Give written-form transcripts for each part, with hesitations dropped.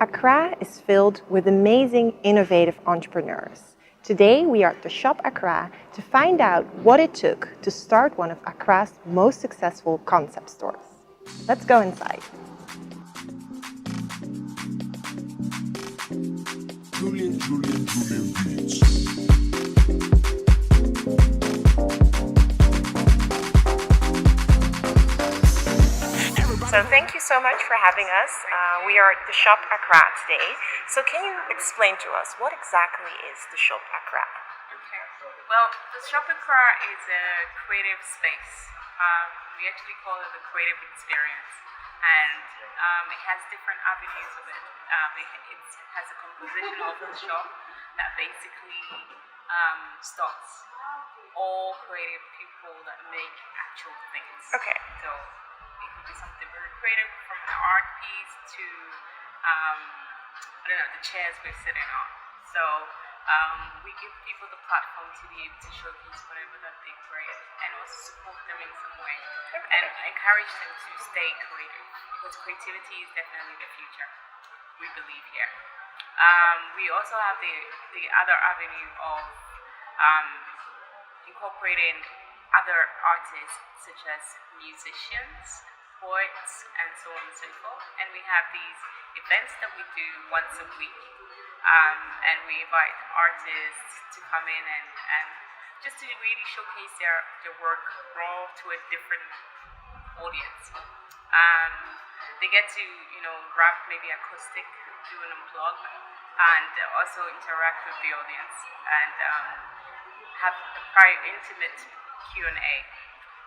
Accra is filled with amazing, innovative entrepreneurs. Today, we are at the Shop Accra to find out what it took to start one of Accra's most successful concept stores. Let's go inside. Julian Beats. So thank you so much for having us. We are at the Shop Accra today. So can you explain to us what exactly is the Shop Accra? Okay. Well, the Shop Accra is a creative space. We actually call it the creative experience, and it has different avenues of it. It has a composition of the shop that basically stops all creative people that make actual things. Okay. So it could be something very creative, from an art piece to I don't know, the chairs we're sitting on. So we give people the platform to be able to showcase whatever that they create and also support them in some way and encourage them to stay creative, because creativity is definitely the future, we believe here. We also have the other avenue of incorporating other artists such as musicians, poets, and so on and so forth. And we have these events that we do once a week, and we invite artists to come in and just to really showcase their work raw to a different audience. They get to, rap maybe acoustic, do an unplug, and also interact with the audience and have a prior intimate Q&A.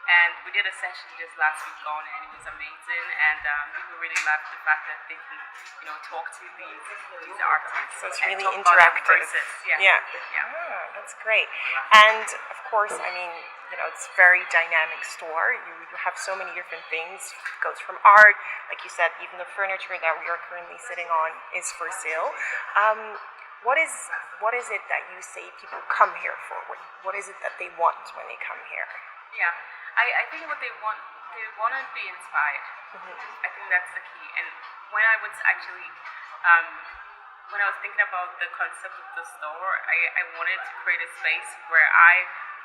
And we did a session just last week gone, and it was amazing. And people really loved the fact that they can, talk to these artists. So it's and really talk about their interactive. process. Yeah. That's great. And of course, it's a very dynamic store. You have so many different things. It goes from art, like you said, even the furniture that we are currently sitting on is for sale. What is it that you say people come here for? What is it that they want when they come here? Yeah, I think what they want to be inspired. I think that's the key. And when I was actually, when I was thinking about the concept of the store, I wanted to create a space where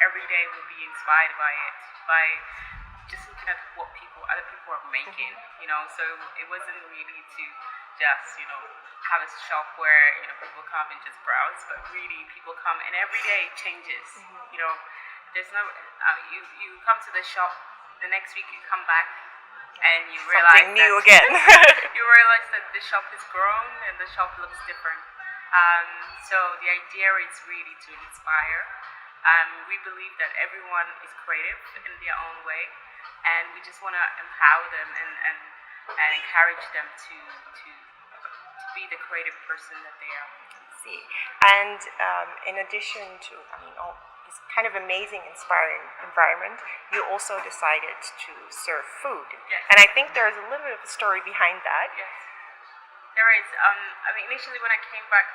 every day would be inspired by it, by just looking at what other people are making, so it wasn't really to just, have a shop where, people come and just browse, but really people come and every day it changes, There's no, you come to the shop, the next week you come back and you realize something new again. You realize that the shop has grown and the shop looks different. So the idea is really to inspire. We believe that everyone is creative in their own way, and we just want to empower them and encourage them to be the creative person that they are. See, and in addition to, all this kind of amazing, inspiring environment, you also decided to serve food. Yes. And I think there's a little bit of a story behind that. Yes, there is. Initially when I came back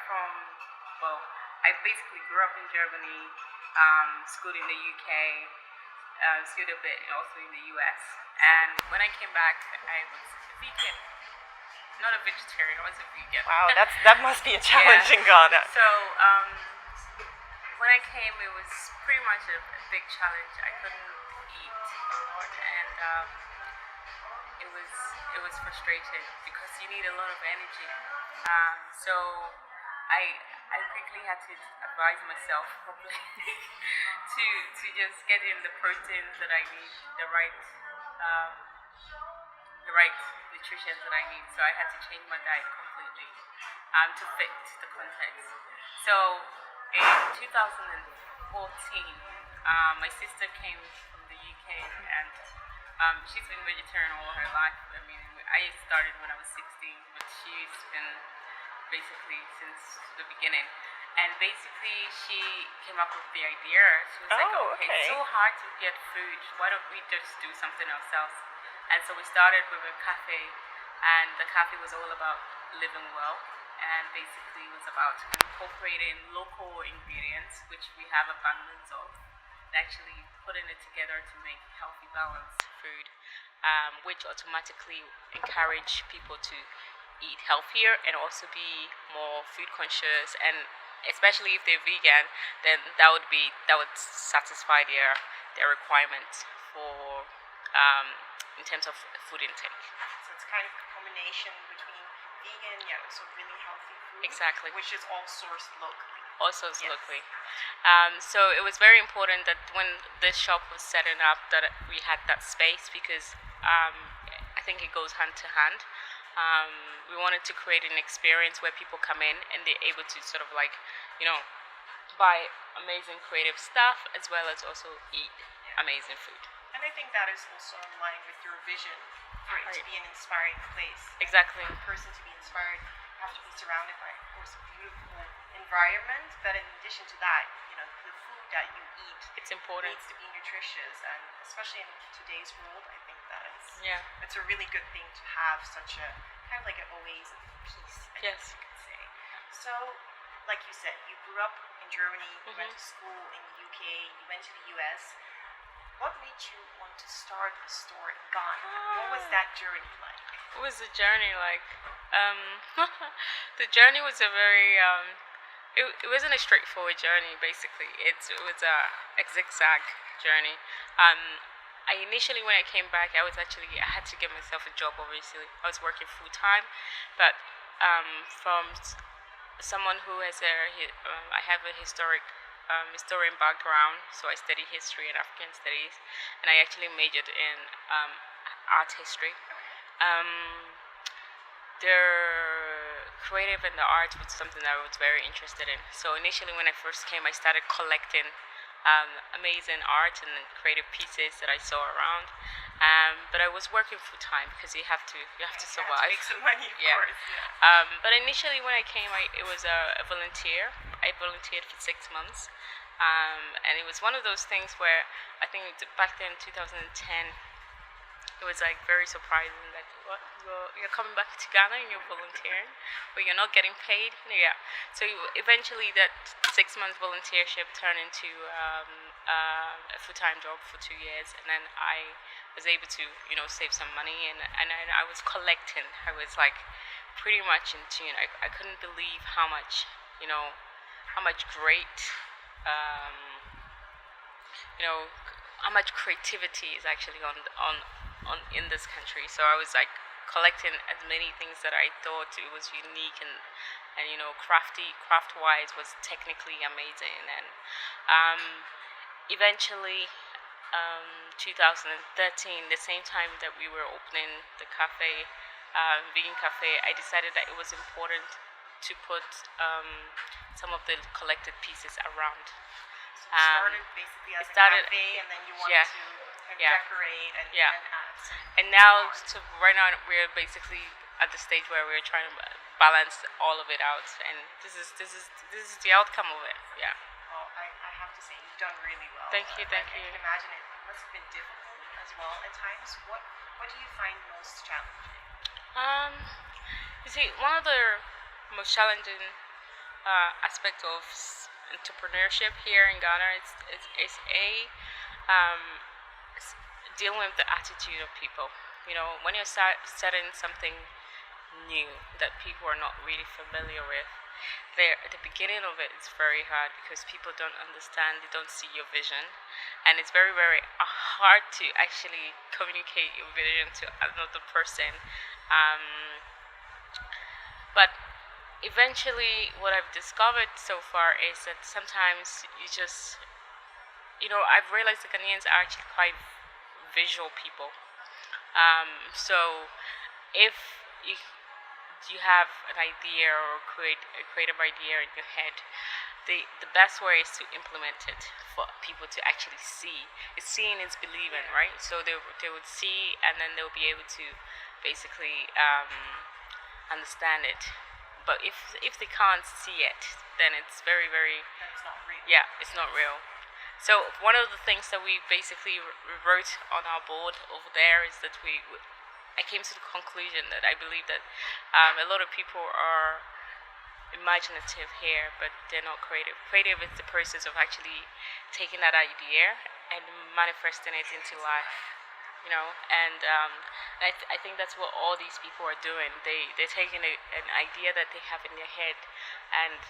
I basically grew up in Germany, schooled in the UK, schooled a bit also in the US. And when I came back, I was vegan. Not a vegetarian, I was a vegan. Wow, that must be a challenge in Ghana. So when I came, it was pretty much a big challenge. I couldn't eat a lot, and it was frustrating because you need a lot of energy. So I quickly had to advise myself properly to just get in the proteins that I need, the right nutrition that I need. So I had to change my diet completely to fit the context. So in 2014, my sister came from the UK, and she's been vegetarian all her life. I started when I was 16, but she's been basically since the beginning. And basically, she came up with the idea. She was like, okay, it's so hard to get food. Why don't we just do something ourselves? And so we started with a cafe, and the cafe was all about living well. And basically it was about incorporating local ingredients, which we have abundance of, and actually putting it together to make healthy, balanced food, which automatically encourage people to eat healthier and also be more food conscious, and especially if they're vegan, then that would satisfy their requirements for in terms of food intake. So it's kind of a combination between vegan, yet also really healthy food. Exactly. Which is all sourced locally. Also Yes. locally. So it was very important that when this shop was setting up, that we had that space, because I think it goes hand to hand. We wanted to create an experience where people come in and they're able to sort of like, you know, buy amazing creative stuff as well as also eat amazing food. And I think that is also in line with your vision for it to Right. be an inspiring place. Exactly. For a person to be inspired, you have to be surrounded by, of course, a beautiful environment. But in addition to that, the food that you eat It's important. needs to be nutritious, and especially in today's world, I think that is Yeah. it's a really good thing to have such a kind of like an oasis of peace, I guess Yes. you could say. So, like you said, you grew up in Germany, you went Mm-hmm. to school in the UK, you went to the US. What made you want to start a store in Ghana? What was that journey like? What was the journey like? Um, the journey was a very it wasn't a straightforward journey. Basically, it was a zigzag journey. I initially, when I came back, I had to get myself a job. Obviously, I was working full time, but from someone who has I have a historian background, so I study history and African studies, and I actually majored in art history. Um, the creative and the art was something that I was very interested in. So initially, when I first came, I started collecting amazing art and creative pieces that I saw around. But I was working full time because you have to Yeah, to survive. make some money, of Yeah. course. Yeah. But initially, when I came, it was a volunteer. I volunteered for 6 months, and it was one of those things where I think back then, 2010, it was like very surprising that what you're coming back to Ghana and you're volunteering, but you're not getting paid. Yeah. So eventually, that 6 month volunteership turned into a full time job for 2 years, and then I was able to save some money, and I was collecting. I was like pretty much in tune. I couldn't believe how much how much great um, you know how much creativity is actually on in this country. So I was like collecting as many things that I thought it was unique and craft wise was technically amazing, and um, eventually 2013, the same time that we were opening the cafe, vegan cafe, I decided that it was important to put some of the collected pieces around. So it started basically as it a started- cafe, and then you wanted yeah, to kind of yeah, decorate and yeah. add some And now, art. right now, we're basically at the stage where we're trying to balance all of it out, and this is the outcome of it. Yeah. Well, I have to say, you've done really well. Thank you. I can imagine it must have been difficult as well at times. What do you find most challenging? You see, one of the most challenging aspect of entrepreneurship here in Ghana is um, dealing with the attitude of people. When you're setting something new that people are not really familiar with, at the beginning of it, it's very hard because people don't understand, they don't see your vision, and it's very, very hard to actually communicate your vision to another person. But eventually, what I've discovered so far is that sometimes I've realized the Ghanaians are actually quite visual people. So if you have an idea or create a creative idea in your head, the best way is to implement it for people to actually see. It's seeing is believing, right? So they would see, and then they'll be able to basically understand it. But if they can't see it, then it's very, very That's not real. yeah, it's not real. So one of the things that we basically wrote on our board over there is that I came to the conclusion that I believe that a lot of people are imaginative here, but they're not creative. Creative is the process of actually taking that idea and manifesting it into life. I think that's what all these people are doing. They're taking an idea that they have in their head, and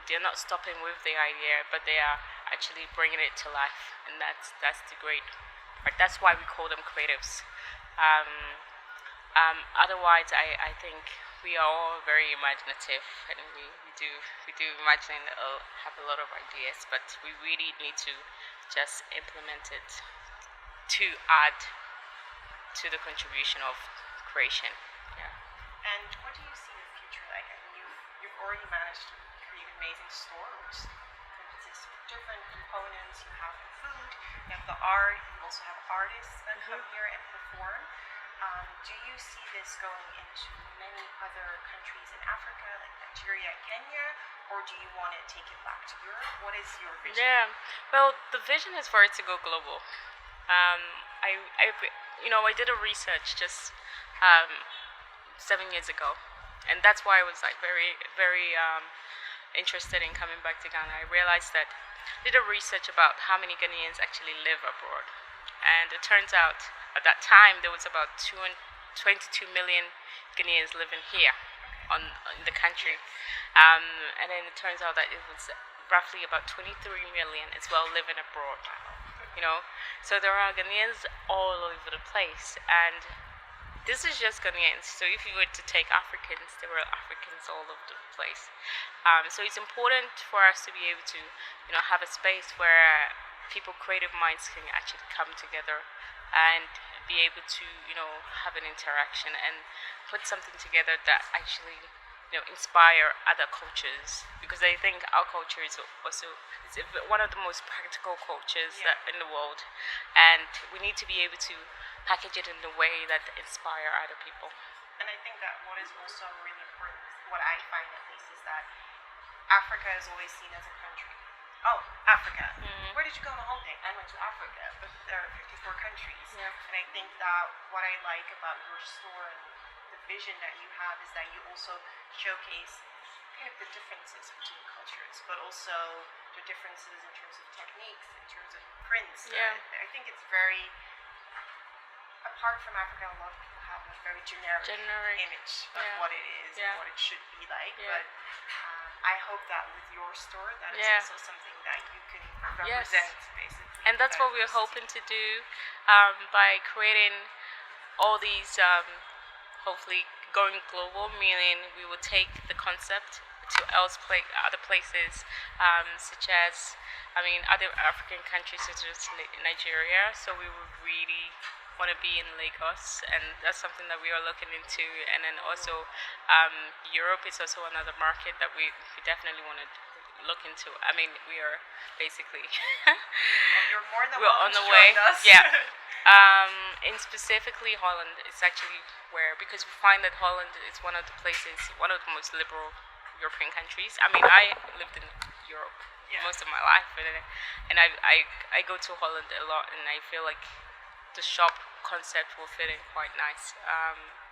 they're not stopping with the idea, but they are actually bringing it to life, and that's the great part. That's why we call them creatives. Um, Otherwise, I think we are all very imaginative, and we do imagine have a lot of ideas, but we really need to just implement it to add to the contribution of creation. Yeah. And what do you see in the future like? I mean, you've already managed to create an amazing store, which consists of different components. You have the food, you have the art, you also have artists that come here and perform. Do you see this going into many other countries in Africa, like Nigeria, Kenya, or do you want to take it back to Europe? What is your vision? Yeah. Well, the vision is for it to go global. I did a research just 7 years ago, and that's why I was like very, very interested in coming back to Ghana. I realized that I did a research about how many Ghanaians actually live abroad, and it turns out at that time there was about 22 million Ghanaians living here in the country, and then it turns out that it was roughly about 23 million as well living abroad. So there are Ghanaians all over the place, and this is just Ghanaians. So if you were to take Africans, there were Africans all over the place. So it's important for us to be able to, have a space where people, creative minds, can actually come together and be able to, have an interaction and put something together that actually, inspire other cultures. Because I think our culture is also one of the most practical cultures that in the world, and we need to be able to package it in a way that inspire other people. And I think that what is also really important, what I find at least, is that Africa is always seen as a country. Oh, Africa. Where did you go on a holiday? I went to Africa, but there are 54 countries. Yeah. And I think that what I like about your store and the vision that you have is that you also showcase kind of the differences between cultures, but also the differences in terms of techniques, in terms of prints. Yeah. I think it's very, apart from Africa, a lot of people have a very generic image of what it is and what it should be like. But I hope that with your store, that is also something that you can represent, basically. And that's what we're hoping to do by creating all these, hopefully going global, meaning we will take the concept to other places, such as, other African countries such as Nigeria. So we would really want to be in Lagos, and that's something that we are looking into. And then also, Europe is also another market that we definitely want to look into. We are basically And you're more than we're welcome on the to way. join us. Yeah. In specifically Holland, it's actually because we find that Holland is one of the most liberal European countries. I lived in Europe most of my life, and I go to Holland a lot, and I feel like the shop concept will fit in quite nice,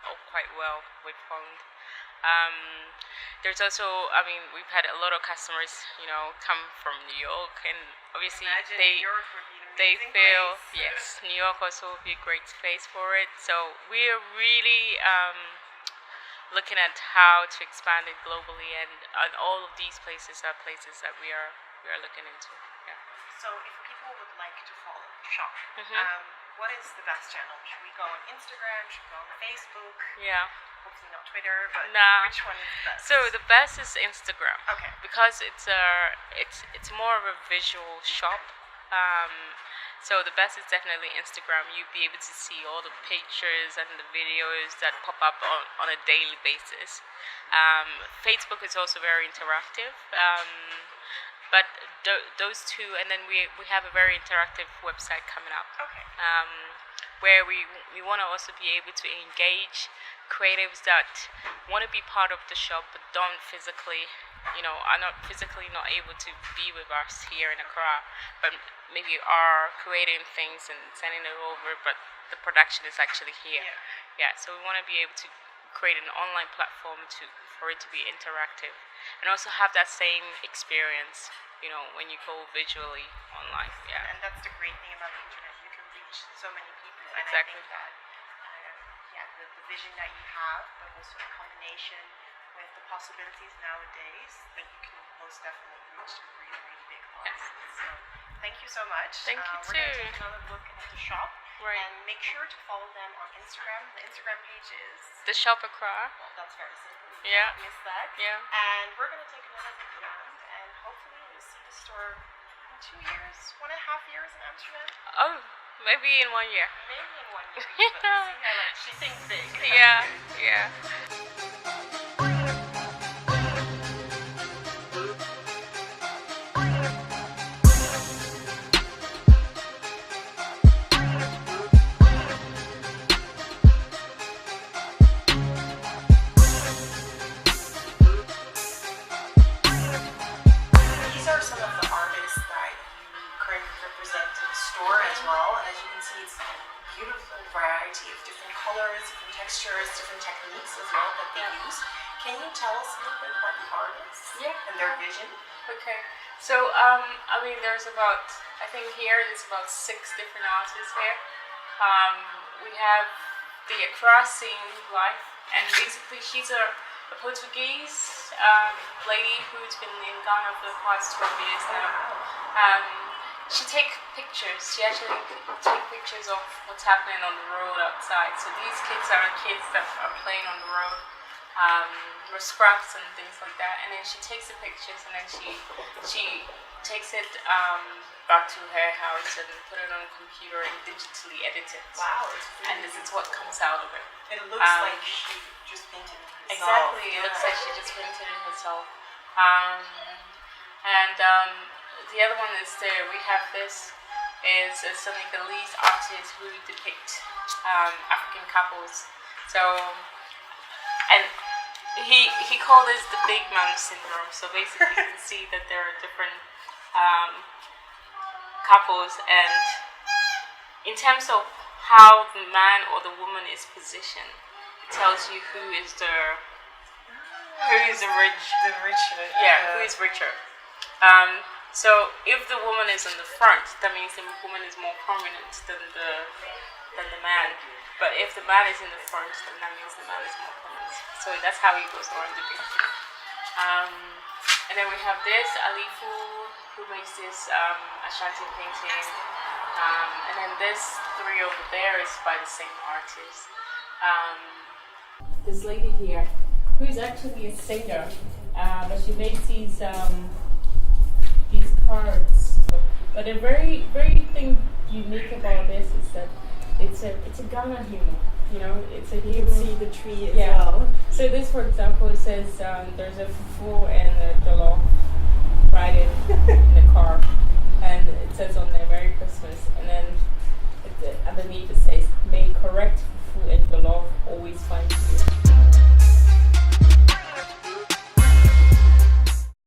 or quite well with Holland. There's also, we've had a lot of customers, come from New York, and obviously Imagine they New York would be an they amazing feel place. New York also would be a great space for it. So we're really looking at how to expand it globally, and all of these places are places that we are looking into. Yeah. So if people would like to follow the shop, what is the best channel? Should we go on Instagram? Should we go on Facebook? Yeah. Hopefully not Twitter, but Nah. which one is the best? So the best is Instagram. Okay. Because it's more of a visual shop. So the best is definitely Instagram. You'll be able to see all the pictures and the videos that pop up on a daily basis. Facebook is also very interactive. But those two, and then we have a very interactive website coming up. Okay. Where we want to also be able to engage creatives that want to be part of the shop but don't physically, are not physically not able to be with us here in Accra, but maybe are creating things and sending it over, but the production is actually here. Yeah. So we want to be able to create an online platform for it to be interactive and also have that same experience, when you go visually online. Yeah. And that's the great thing about the internet. You can reach so many people. And Exactly. I think that, yeah, the vision that you have, but also the combination with the possibilities nowadays, that you can most definitely reach really, really big audiences. So thank you so much. Thank you We're going to too. take another look at the shop. Right. And make sure to follow them on Instagram. The Instagram page is, The shop Accra. well, that's very simple. You Yeah. can't miss that. Yeah. And we're going to take another look around, and hopefully we'll see the store in 2 years, 1.5 years in Amsterdam. Oh, maybe in 1 year. Maybe in 1 year. Even. See how, like, she thinks big. Yeah. Yeah. These are some of the artists that you currently represent in the store as well. And as you can see, it's a beautiful variety of different colors, different textures, different techniques as well that they use. Can you tell us a little bit about the artists and their vision? Okay. So, there's about, I think here there's about 6 different artists here. We have the Accra scene life, and basically she's a Portuguese lady who's been in Ghana for the past 12 years now. She takes pictures. She actually takes pictures of what's happening on the road outside. So these kids are kids that are playing on the road, with scraps and things like that. And then she takes the pictures and then she takes it back to her house and put it on a computer and digitally edit it. Wow, it's really And this is what comes out of it. It looks like she just painted it herself. Exactly, it looks like she just painted it herself. The other one is there. We have this is a Senegalese artist who depict African couples. So, and he called this the big man syndrome. So basically, you can see that there are different couples, and in terms of how the man or the woman is positioned, it tells you who is the rich. The rich. Yeah, who is richer. So if the woman is in the front, that means the woman is more prominent than the man. But if the man is in the front, then that means the man is more prominent. So that's how it goes around the picture. And then we have this Alifu, who makes this Ashanti painting. And then this 3 over there is by the same artist. This lady here, who is actually a singer, but she makes these cards. But the very thing unique about this is that it's a Ghana humor. You know, it's a humor. You can see the tree as well. So this, for example, it says there's a fufu and a jollof fried in.